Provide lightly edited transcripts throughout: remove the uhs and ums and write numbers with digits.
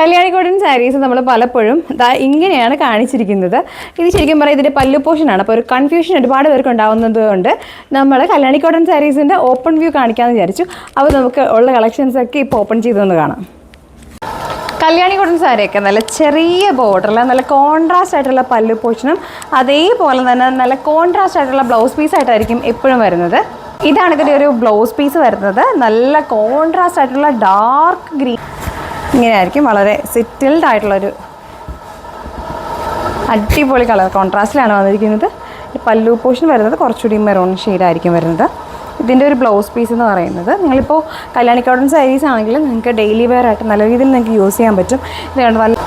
Kalyani cotton saris നമ്മൾ പലപ്പോഴും ഇങ്ങനെയാണ് കാണിച്ചിരിക്കുന്നത്. ഇത് ശരിക്കും പറയാം ഇതിൻ്റെ പല്ലു പോർഷനാണ്. അപ്പോൾ ഒരു കൺഫ്യൂഷൻ ഒരുപാട് പേർക്ക് ഉണ്ടാകുന്നത് കൊണ്ട് നമ്മൾ കല്യാണി കോട്ടൺ സാരീസിൻ്റെ ഓപ്പൺ വ്യൂ കാണിക്കാമെന്ന് വിചാരിച്ചു. അപ്പോൾ നമുക്ക് ഉള്ള കളക്ഷൻസൊക്കെ ഇപ്പോൾ ഓപ്പൺ ചെയ്തൊന്ന് കാണാം. കല്യാണി കോട്ടൺ സാരിയൊക്കെ നല്ല ചെറിയ ബോർഡറിൽ നല്ല കോൺട്രാസ്റ്റ് ആയിട്ടുള്ള പല്ലു പോർഷനും അതേപോലെ തന്നെ നല്ല കോൺട്രാസ്റ്റ് ആയിട്ടുള്ള ബ്ലൗസ് പീസായിട്ടായിരിക്കും എപ്പോഴും വരുന്നത്. ഇതാണ് ഇതിൻ്റെ ഒരു ബ്ലൗസ് പീസ് വരുന്നത്. നല്ല കോൺട്രാസ്റ്റ് ആയിട്ടുള്ള ഡാർക്ക് ഗ്രീൻ ഇങ്ങനെയായിരിക്കും. വളരെ സെറ്റിൽഡ് ആയിട്ടുള്ളൊരു അടിപൊളി കളർ കോൺട്രാസ്റ്റിലാണ് വന്നിരിക്കുന്നത്. പല്ലു പോർഷൻ വരുന്നത് കുറച്ചുകൂടി മെറൂൺ ഷെയ്ഡായിരിക്കും വരുന്നത്. ഇതിൻ്റെ ഒരു ബ്ലൗസ് പീസ് എന്ന് പറയുന്നത് നിങ്ങളിപ്പോൾ കല്യാണി കോട്ടൺ സാരീസ് ആണെങ്കിൽ നിങ്ങൾക്ക് ഡെയിലി വെയർ ആയിട്ട് നല്ല രീതിയിൽ നിങ്ങൾക്ക് യൂസ് ചെയ്യാൻ പറ്റും. ഇതാണ് നല്ല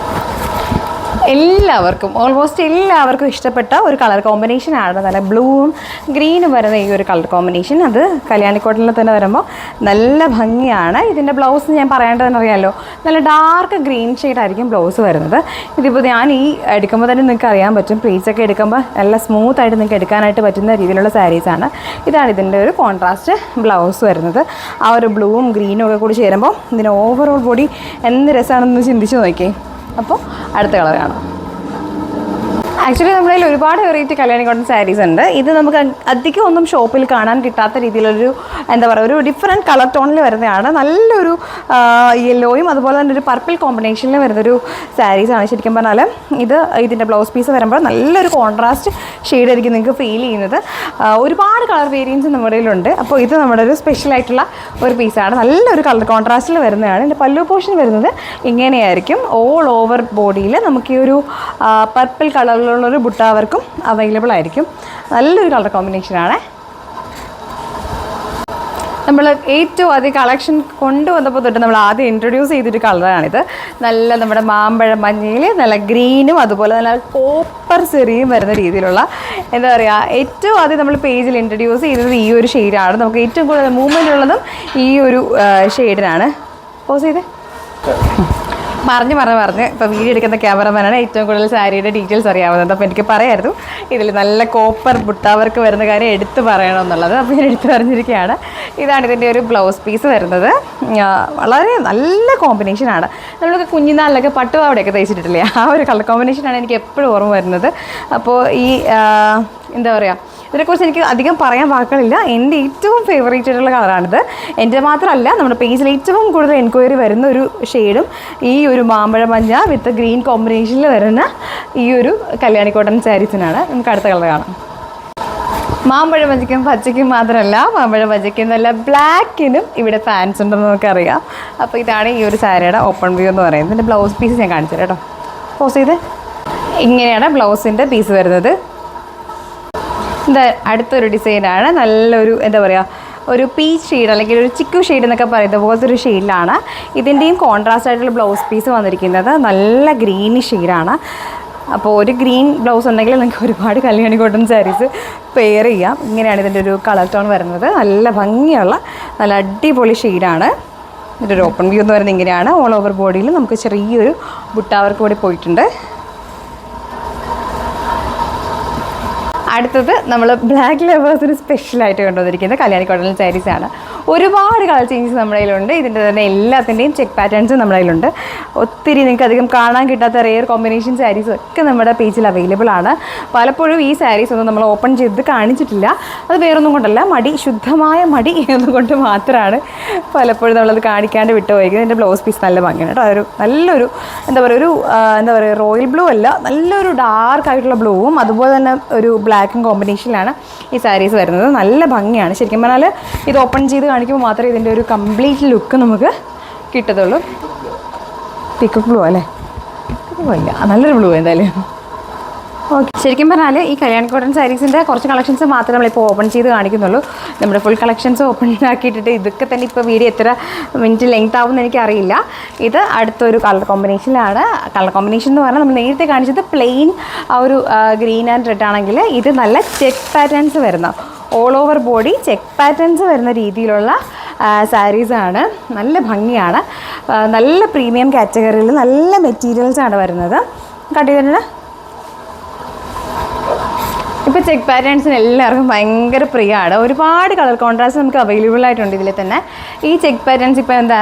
ഓൾമോസ്റ്റ് എല്ലാവർക്കും ഇഷ്ടപ്പെട്ട ഒരു കളർ കോമ്പിനേഷനാണ്. നല്ല ബ്ലൂവും ഗ്രീനും വരുന്ന ഈ ഒരു കളർ കോമ്പിനേഷൻ. അത് കല്യാണി കോട്ടണിൽ തന്നെ വരുമ്പോൾ നല്ല ഭംഗിയാണ്. ഇതിൻ്റെ ബ്ലൗസ് ഞാൻ പറയേണ്ടതെന്ന് അറിയാമല്ലോ, നല്ല ഡാർക്ക് ഗ്രീൻ ഷെയ്ഡായിരിക്കും ബ്ലൗസ് വരുന്നത്. ഇതിപ്പോൾ ഞാൻ ഈ എടുക്കുമ്പോൾ തന്നെ നിങ്ങൾക്ക് അറിയാൻ പറ്റും, പ്ലീറ്റ്സൊക്കെ എടുക്കുമ്പോൾ നല്ല സ്മൂത്തായിട്ട് നിങ്ങൾക്ക് എടുക്കാനായിട്ട് പറ്റുന്ന രീതിയിലുള്ള സാരീസാണ്. ഇതാണ് ഇതിൻ്റെ ഒരു കോൺട്രാസ്റ്റ് ബ്ലൗസ് വരുന്നത്. ആ ഒരു ബ്ലൂവും ഗ്രീനും ഒക്കെ കൂടി ചേരുമ്പോൾ ഇതിന് ഓവറോൾ ബോഡി എന്ത് രസമാണെന്ന് ചിന്തിച്ച് നോക്കിയേ. അപ്പോൾ അടുത്ത കളർ കാണാം. ആക്ച്വലി നമ്മുടെ കയ്യിൽ ഒരുപാട് വെറൈറ്റി കല്യാണി കോട്ടൺ സാരീസ് ഉണ്ട്. ഇത് നമുക്ക് അധികം ഒന്നും ഷോപ്പിൽ കാണാൻ കിട്ടാത്ത രീതിയിലൊരു എന്താ പറയുക ഒരു ഡിഫറെൻറ്റ് കളർ ടോണിൽ വരുന്നതാണ്. നല്ലൊരു യെല്ലോയും അതുപോലെ തന്നെ ഒരു പർപ്പിൾ കോമ്പിനേഷനിൽ വരുന്നൊരു സാരീസാണ്. ശരിക്കും പറഞ്ഞാൽ ഇതിൻ്റെ ബ്ലൗസ് പീസ് വരുമ്പോൾ നല്ലൊരു കോൺട്രാസ്റ്റ് ഷെയ്ഡായിരിക്കും നിങ്ങൾക്ക് ഫീൽ ചെയ്യുന്നത്. ഒരുപാട് കളർ വേരിയൻസ് നമ്മുടെ കയ്യിലുണ്ട്. അപ്പോൾ ഇത് നമ്മുടെ ഒരു സ്പെഷ്യലായിട്ടുള്ള ഒരു പീസാണ്. നല്ലൊരു കളർ കോൺട്രാസ്റ്റിൽ വരുന്നതാണ്. ഇതിൻ്റെ പല്ലു പോർഷൻ വരുന്നത് ഇങ്ങനെയായിരിക്കും. ഓൾ ഓവർ ബോഡിയിൽ നമുക്ക് ഈ ഒരു പർപ്പിൾ കളറിലുള്ള ഒരു ബുട്ടാവർക്കും അവൈലബിൾ ആയിരിക്കും. നല്ലൊരു കളർ കോമ്പിനേഷനാണ്. നമ്മൾ ഏറ്റവും അധികം കളക്ഷൻ കൊണ്ടുവന്നപ്പോൾ തൊട്ട് നമ്മൾ ആദ്യം ഇൻട്രൊഡ്യൂസ് ചെയ്തൊരു കളറാണിത്. നല്ല നമ്മുടെ മാമ്പഴം മഞ്ഞയിൽ നല്ല ഗ്രീനും അതുപോലെ നല്ല കോപ്പർ ചെറിയും വരുന്ന രീതിയിലുള്ള എന്താ പറയുക, ഏറ്റവും ആദ്യം നമ്മൾ പേജിൽ ഇൻട്രൊഡ്യൂസ് ചെയ്തത് ഈ ഒരു ഷെയ്ഡാണ്. നമുക്ക് ഏറ്റവും കൂടുതൽ മൂവ്മെൻ്റ് ഉള്ളതും ഈ ഒരു ഷെയ്ഡിനാണ്. പോസ് ചെയ്ത് പറഞ്ഞ് ഇപ്പോൾ വീഡിയോ എടുക്കുന്ന ക്യാമറമാനാണ് ഏറ്റവും കൂടുതൽ സാരിയുടെ ഡീറ്റെയിൽസ് അറിയാവുന്നത്. അപ്പോൾ എനിക്ക് പറയായിരുന്നു ഇതിൽ നല്ല കോപ്പർ ബുട്ടാവർക്ക് വരുന്ന കാര്യം എടുത്ത് പറയണമെന്നുള്ളത്. അപ്പോൾ ഞാൻ എടുത്ത് പറഞ്ഞിരിക്കുകയാണ്. ഇതാണ് ഇതിൻ്റെ ഒരു ബ്ലൗസ് പീസ് വരുന്നത്. വളരെ നല്ല കോമ്പിനേഷനാണ്. നമ്മളൊക്കെ കുഞ്ഞിനാളിലൊക്കെ പട്ടുപാവടയൊക്കെ തയ്ച്ചിട്ടില്ലേ, ആ ഒരു കളർ കോമ്പിനേഷനാണ് എനിക്ക് എപ്പോഴും ഓർമ്മ വരുന്നത്. അപ്പോൾ ഈ എന്താ പറയുക, ഇതിനെക്കുറിച്ച് എനിക്ക് അധികം പറയാൻ വാക്കുകളില്ല. എൻ്റെ ഏറ്റവും ഫേവറേറ്റ് ആയിട്ടുള്ള കളറാണിത്. എൻ്റെ മാത്രമല്ല, നമ്മുടെ പേജിൽ ഏറ്റവും കൂടുതൽ എൻക്വയറി വരുന്ന ഒരു ഷെയ്ഡും ഈ ഒരു മാമ്പഴ മഞ്ഞ വിത്ത് ഗ്രീൻ കോമ്പിനേഷനിൽ വരുന്ന ഈ ഒരു കല്യാണി കോട്ടൺ സാരീസിനാണ്. നമുക്ക് അടുത്ത കളർ കാണാം. മാമ്പഴ മഞ്ഞയ്ക്കും പച്ചയ്ക്കും മാത്രമല്ല, മാമ്പഴ മഞ്ഞയ്ക്കും നല്ല ബ്ലാക്കിനും ഇവിടെ ഫാൻസ് ഉണ്ടെന്ന് നമുക്കറിയാം. അപ്പോൾ ഇതാണ് ഈ ഒരു സാരിയുടെ ഓപ്പൺ വ്യൂ എന്ന് പറയുന്നത്. ഇതിൻ്റെ ബ്ലൗസ് പീസ് ഞാൻ കാണിച്ചു തരാം കേട്ടോ. പോസ് ചെയ്ത് ഇങ്ങനെയാണ് ബ്ലൗസിൻ്റെ പീസ് വരുന്നത്. ഇത് അടുത്തൊരു ഡിസൈനാണ്. നല്ലൊരു എന്താ പറയുക, ഒരു പീച്ച് ഷെയ്ഡ് അല്ലെങ്കിൽ ഒരു ചിക്കു ഷെയ്ഡ് എന്നൊക്കെ പറയുന്നത് പോലത്തെ ഒരു ഷെയ്ഡിലാണ് ഇതിൻ്റെയും കോൺട്രാസ്റ്റ് ആയിട്ടുള്ള ബ്ലൗസ് പീസ് വന്നിരിക്കുന്നത്. നല്ല ഗ്രീനി ഷെയ്ഡാണ്. അപ്പോൾ ഒരു ഗ്രീൻ ബ്ലൗസ് ഉണ്ടെങ്കിൽ നിങ്ങൾക്ക് ഒരുപാട് കല്യാണി കോട്ടൺ സാരീസ് പെയർ ചെയ്യാം. ഇങ്ങനെയാണ് ഇതിൻ്റെ ഒരു കളർ ടോൺ വരുന്നത്. നല്ല ഭംഗിയുള്ള നല്ല അടിപൊളി ഷെയ്ഡാണ്. ഇതിൻ്റെ ഒരു ഓപ്പൺ വ്യൂ എന്ന് പറയുന്നത് ഇങ്ങനെയാണ്. ഓൾ ഓവർ ബോഡിയിൽ നമുക്ക് ചെറിയൊരു ബുട്ടാവർക്ക് കൂടി പോയിട്ടുണ്ട്. അടുത്തത് നമ്മൾ ബ്ലാക്ക് ലവേഴ്സിന് സ്പെഷ്യലായിട്ട് കൊണ്ടുവന്നിരിക്കുന്നത് കല്യാണി കോട്ടൺ സാരീസാണ്. ഒരുപാട് കളർ ചേഞ്ചസ് നമ്മുടെ കയ്യിലുണ്ട്. ഇതിൻ്റെ തന്നെ എല്ലാത്തിൻ്റെയും ചെക്ക് പാറ്റേൺസും നമ്മുടെ കയ്യിലുണ്ട്. ഒത്തിരി നിങ്ങൾക്ക് അധികം കാണാൻ കിട്ടാത്ത റെയർ കോമ്പിനേഷൻ സാരീസും ഒക്കെ നമ്മുടെ പേജിൽ അവൈലബിൾ ആണ്. പലപ്പോഴും ഈ സാരീസ് ഒന്നും നമ്മൾ ഓപ്പൺ ചെയ്ത് കാണിച്ചിട്ടില്ല. അത് വേറൊന്നും കൊണ്ടല്ല, ശുദ്ധമായ മടി എന്നുകൊണ്ട് മാത്രമാണ് പലപ്പോഴും നമ്മളത് കാണിക്കാണ്ട് വിട്ടുപോയിരിക്കുന്നത്. ഇതിൻ്റെ ബ്ലൗസ് പീസ് നല്ല ഭംഗിയാണ് കേട്ടോ. അതൊരു നല്ലൊരു എന്താ പറയുക റോയൽ ബ്ലൂ അല്ല, നല്ലൊരു ഡാർക്ക് ആയിട്ടുള്ള ബ്ലൂവും അതുപോലെ തന്നെ ഒരു ബ്ലാക്കും കോമ്പിനേഷനിലാണ് ഈ സാരീസ് വരുന്നത്. നല്ല ഭംഗിയാണ്. ശരിക്കും പറഞ്ഞാൽ ഇത് ഓപ്പൺ ചെയ്ത് കാണിക്കുമ്പോൾ മാത്രമേ ഇതിൻ്റെ ഒരു കംപ്ലീറ്റ് ലുക്ക് നമുക്ക് കിട്ടത്തുള്ളൂ. പീക്കോക്ക് ബ്ലൂ അല്ലേ? ഇല്ല, നല്ലൊരു ബ്ലൂ എന്തായാലും. ഓക്കെ, ശരിക്കും പറഞ്ഞാൽ ഈ കല്യാണി കോട്ടൺ സാരീസിൻ്റെ കുറച്ച് കളക്ഷൻസ് മാത്രമേ നമ്മളിപ്പോൾ ഓപ്പൺ ചെയ്ത് കാണിക്കുന്നുള്ളൂ. നമ്മുടെ ഫുൾ കളക്ഷൻസ് ഓപ്പൺ ആക്കിയിട്ടിട്ട് ഇതൊക്കെ തന്നെ ഇപ്പോൾ വീഡിയോ എത്ര മിനിറ്റ് ലെങ്ത് ആവുമെന്ന് എനിക്കറിയില്ല. ഇത് അടുത്തൊരു കളർ കോമ്പിനേഷനിലാണ്. കളർ കോമ്പിനേഷൻ എന്ന് പറഞ്ഞാൽ നമ്മൾ നേരത്തെ കാണിച്ചത് പ്ലെയിൻ ആ ഒരു ഗ്രീൻ ആൻഡ് റെഡ് ആണെങ്കിൽ ഇത് നല്ല ചെക്ക് പാറ്റേൺസ് വരുന്ന all over body check patterns വരുന്ന രീതിയിലുള്ള സാരീസാണ്. നല്ല ഭംഗിയാണ്. നല്ല പ്രീമിയം കാറ്റഗറിയിൽ നല്ല മെറ്റീരിയൽസാണ് വരുന്നത്. കട്ട് ചെയ്തിട്ടുണ്ട്. ഇപ്പോൾ ചെക്ക് പാറ്റേൺസിന് എല്ലാവർക്കും ഭയങ്കര പ്രിയമാണ്. ഒരുപാട് കളർ കോൺട്രാസ്റ്റ് നമുക്ക് അവൈലബിൾ ആയിട്ടുണ്ട് ഇതിൽ തന്നെ. ഈ ചെക്ക് പാറ്റേൺസ് ഇപ്പോൾ എന്താ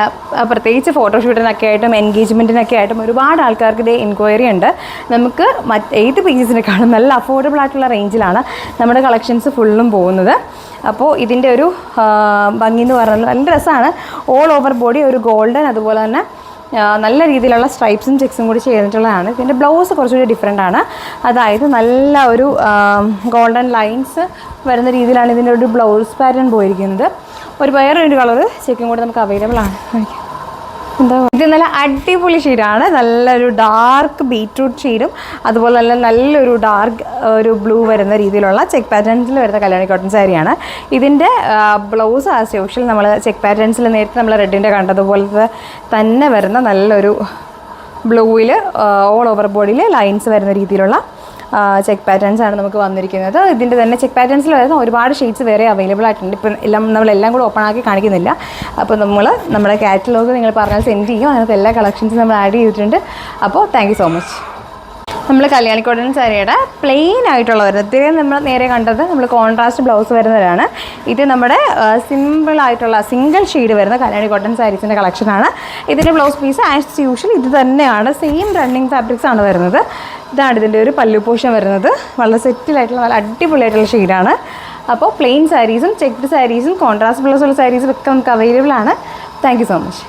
പ്രത്യേകിച്ച് ഫോട്ടോഷൂട്ടിനൊക്കെ ആയിട്ടും എൻഗേജ്മെൻറ്റിനൊക്കെ ആയിട്ടും ഒരുപാട് ആൾക്കാർക്ക് ഇത് എൻക്വയറി ഉണ്ട്. നമുക്ക് ഏത് പീസസിനെക്കാളും നല്ല അഫോർഡബിൾ ആയിട്ടുള്ള റേഞ്ചിലാണ് നമ്മുടെ കളക്ഷൻസ് ഫുള്ളും പോകുന്നത്. അപ്പോൾ ഇതിൻ്റെ ഒരു ഭംഗി എന്ന് പറഞ്ഞാൽ നല്ല രസമാണ്. ഓൾ ഓവർ ബോഡി ഒരു ഗോൾഡൻ, അതുപോലെ തന്നെ നല്ല രീതിയിലുള്ള സ്ട്രൈപ്സും ചെക്സും കൂടി ചെയ്തിട്ടുള്ളതാണ്. ഇതിൻ്റെ ബ്ലൗസ് കുറച്ചുകൂടി ഡിഫറെൻ്റ് ആണ്. അതായത് നല്ല ഒരു ഗോൾഡൻ ലൈൻസ് വരുന്ന രീതിയിലാണ് ഇതിൻ്റെ ഒരു ബ്ലൗസ് പാറ്റേൺ പോയിരിക്കുന്നത്. വേറൊരു കളറ് ചെക്കും കൂടി നമുക്ക് അവൈലബിൾ ആണ്. എന്താ ഇത് നല്ല അടിപൊളി ഷെയ്ഡാണ്. നല്ലൊരു ഡാർക്ക് ബീറ്റ്റൂട്ട് ഷെയ്ഡും അതുപോലെ തന്നെ നല്ലൊരു ഡാർക്ക് ഒരു ബ്ലൂ വരുന്ന രീതിയിലുള്ള ചെക്ക് പാറ്റേൺസിൽ വരുന്ന കല്യാണി കോട്ടൺ സാരിയാണ്. ഇതിൻ്റെ ബ്ലൗസ് ആസ് യൂഷ്വൽ നമ്മൾ ചെക്ക് പാറ്റേൺസിൽ നേരത്തെ നമ്മൾ റെഡിൻ്റെ കണ്ടതുപോലത്തെ തന്നെ വരുന്ന നല്ലൊരു ബ്ലൂവിൽ ഓൾ ഓവർ ബോഡിയിൽ ലൈൻസ് വരുന്ന രീതിയിലുള്ള ചെക്ക് പാറ്റേൺസ് ആണ് നമുക്ക് വന്നിരിക്കുന്നത്. ഇതിൻ്റെ തന്നെ ചെക്ക് പാറ്റേൺസിൽ വരുന്ന ഒരുപാട് ഷെയ്ഡ്സ് വേറെ അവൈലബിൾ ആയിട്ടുണ്ട്. ഇപ്പം നമ്മളെല്ലാം കൂടെ ഓപ്പൺ ആക്കി കാണിക്കുന്നില്ല. അപ്പോൾ നമ്മുടെ കാറ്റലോഗ് നിങ്ങൾ പറഞ്ഞാൽ സെൻഡ് ചെയ്യും. അതിനകത്ത് എല്ലാ കളക്ഷൻസും നമ്മൾ ആഡ് ചെയ്തിട്ടുണ്ട്. അപ്പോൾ താങ്ക് യു സോ മച്ച്. നമ്മൾ കല്യാണി കോട്ടൺ സാരിയുടെ പ്ലെയിൻ ആയിട്ടുള്ള വരുന്നത്, ഇത്രയും നമ്മൾ നേരെ കണ്ടത് നമ്മൾ കോൺട്രാസ്റ്റ് ബ്ലൗസ് വരുന്നവരാണ്. ഇത് നമ്മുടെ സിമ്പിളായിട്ടുള്ള സിംഗിൾ ഷെയ്ഡ് വരുന്ന കല്യാണി കോട്ടൺ സാരീസിൻ്റെ കളക്ഷനാണ്. ഇതിൻ്റെ ബ്ലൗസ് പീസ് ആസ് യൂഷ്വൽ ഇത് തന്നെയാണ്, സെയിം റണ്ണിങ് ഫാബ്രിക്സ് ആണ് വരുന്നത്. ഇതാണ് ഇതിൻ്റെ ഒരു പല്ലു പോർഷൻ വരുന്നത്. വളരെ സെറ്റിലായിട്ടുള്ള നല്ല അടിപൊളിയായിട്ടുള്ള ഷെയ്ഡാണ്. അപ്പോൾ പ്ലെയിൻ സാരീസും ചെക്ക്ഡ് സാരീസും കോൺട്രാസ്റ്റ് ബ്ലൗസുള്ള സാരീസും ഒക്കെ നമുക്ക് അവൈലബിൾ ആണ്. Thank you so much.